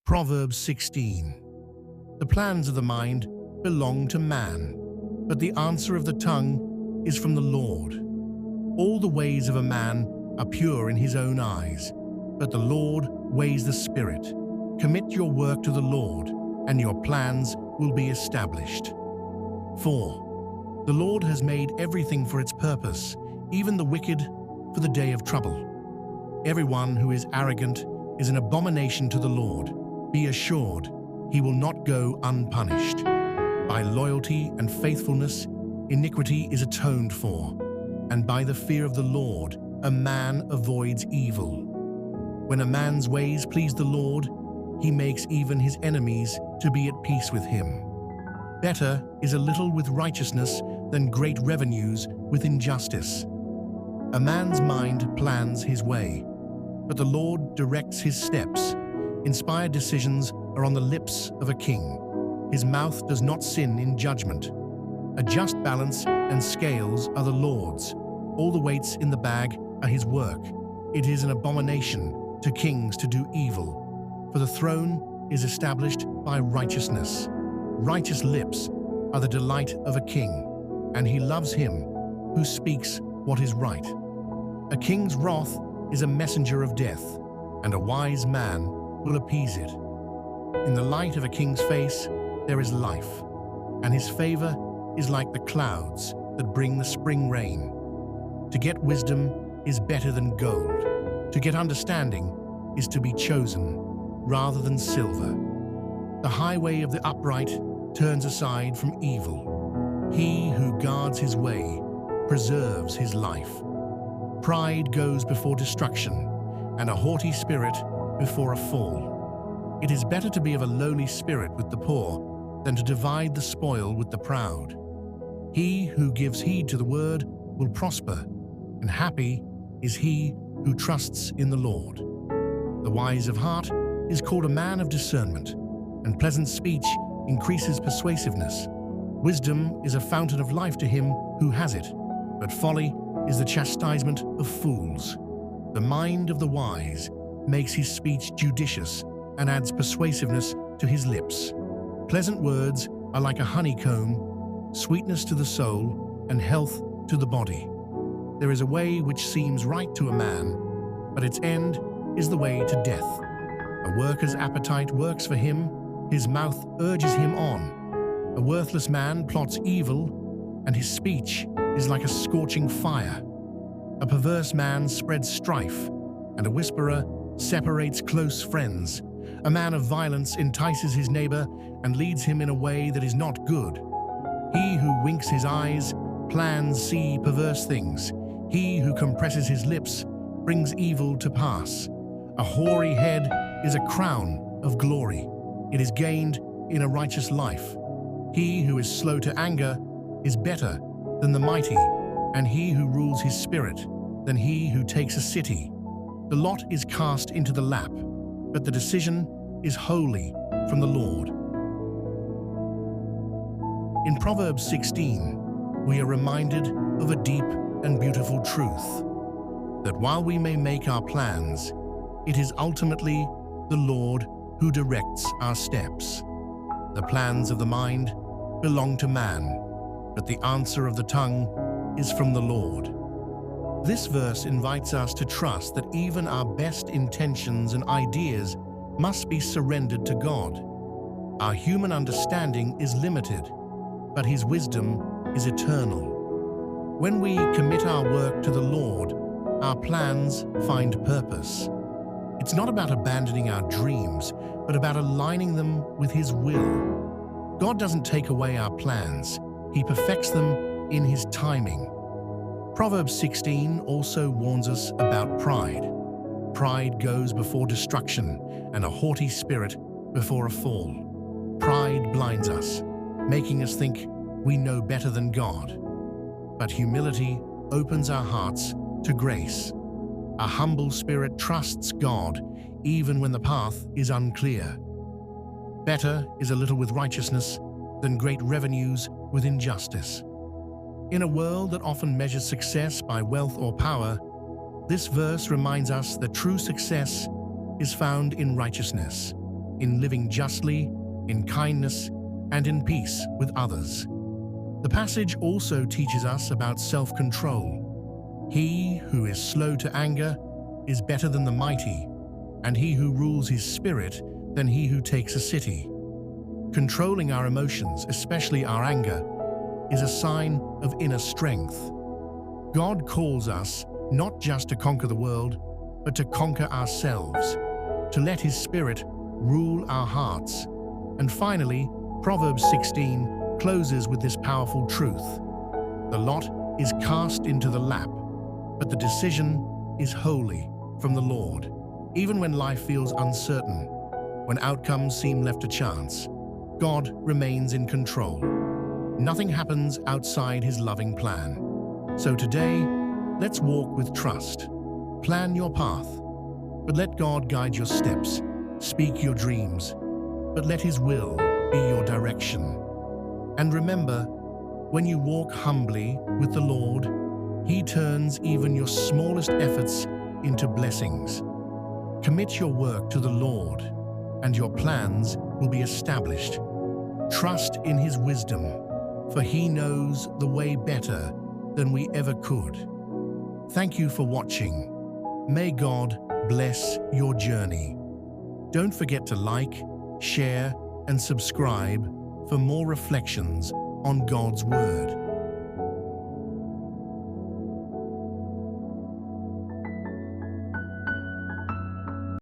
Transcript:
Proverbs 16. The plans of the mind belong to man, but the answer of the tongue is from the Lord. All the ways of a man are pure in his own eyes, but the Lord weighs the spirit. Commit your work to the Lord, and your plans will be established. 4. The Lord has made everything for its purpose, even the wicked for the day of trouble. Everyone who is arrogant is an abomination to the Lord. Be assured, he will not go unpunished. By loyalty and faithfulness, iniquity is atoned for, and by the fear of the Lord, a man avoids evil. When a man's ways please the Lord, he makes even his enemies to be at peace with him. Better is a little with righteousness than great revenues with injustice. A man's mind plans his way, but the Lord directs his steps. Inspired decisions are on the lips of a king. His mouth does not sin in judgment. A just balance and scales are the Lord's. All the weights in the bag are his work. It is an abomination to kings to do evil, for the throne is established by righteousness. Righteous lips are the delight of a king, and he loves him who speaks what is right. A king's wrath is a messenger of death, and a wise man will appease it. In the light of a king's face there is life, and his favor is like the clouds that bring the spring rain. To get wisdom is better than gold. To get understanding is to be chosen rather than silver. The highway of the upright turns aside from evil. He who guards his way preserves his life. Pride goes before destruction, and a haughty spirit before a fall. It is better to be of a lowly spirit with the poor than to divide the spoil with the proud. He who gives heed to the word will prosper, and happy is he who trusts in the Lord. The wise of heart is called a man of discernment, and pleasant speech increases persuasiveness. Wisdom is a fountain of life to him who has it, but folly is the chastisement of fools. The mind of the wise makes his speech judicious and adds persuasiveness to his lips. Pleasant words are like a honeycomb, sweetness to the soul and health to the body. There is a way which seems right to a man, but its end is the way to death. A worker's appetite works for him, his mouth urges him on. A worthless man plots evil, and his speech is like a scorching fire. A perverse man spreads strife, and a whisperer separates close friends. A man of violence entices his neighbor and leads him in a way that is not good. He who winks his eyes plans see perverse things. He who compresses his lips brings evil to pass. A hoary head is a crown of glory. It is gained in a righteous life. He who is slow to anger is better than the mighty, and he who rules his spirit than he who takes a city. The lot is cast into the lap, but the decision is wholly from the Lord. In Proverbs 16, we are reminded of a deep and beautiful truth, that while we may make our plans, it is ultimately the Lord who directs our steps. The plans of the mind belong to man, but the answer of the tongue is from the Lord. This verse invites us to trust that even our best intentions and ideas must be surrendered to God. Our human understanding is limited, but His wisdom is eternal. When we commit our work to the Lord, our plans find purpose. It's not about abandoning our dreams, but about aligning them with His will. God doesn't take away our plans. He perfects them in His timing. Proverbs 16 also warns us about pride. Pride goes before destruction, and a haughty spirit before a fall. Pride blinds us, making us think we know better than God. But humility opens our hearts to grace. A humble spirit trusts God even when the path is unclear. Better is a little with righteousness than great revenues with injustice. In a world that often measures success by wealth or power, this verse reminds us that true success is found in righteousness. in living justly, in kindness, and in peace with others. The passage also teaches us about self-control. He who is slow to anger is better than the mighty, and he who rules his spirit than he who takes a city. Controlling our emotions, especially our anger, is a sign of inner strength. God calls us not just to conquer the world, but to conquer ourselves, to let His Spirit rule our hearts. And finally, Proverbs 16 closes with this powerful truth. The lot is cast into the lap, but the decision is wholly from the Lord. Even when life feels uncertain, when outcomes seem left to chance, God remains in control. Nothing happens outside His loving plan. So today, let's walk with trust. Plan your path, but let God guide your steps. Speak your dreams, but let His will be your direction. And remember, when you walk humbly with the Lord, He turns even your smallest efforts into blessings. Commit your work to the Lord, and your plans will be established. Trust in His wisdom, for He knows the way better than we ever could. Thank you for watching. May God bless your journey. Don't forget to like, share, and subscribe for more reflections on God's Word.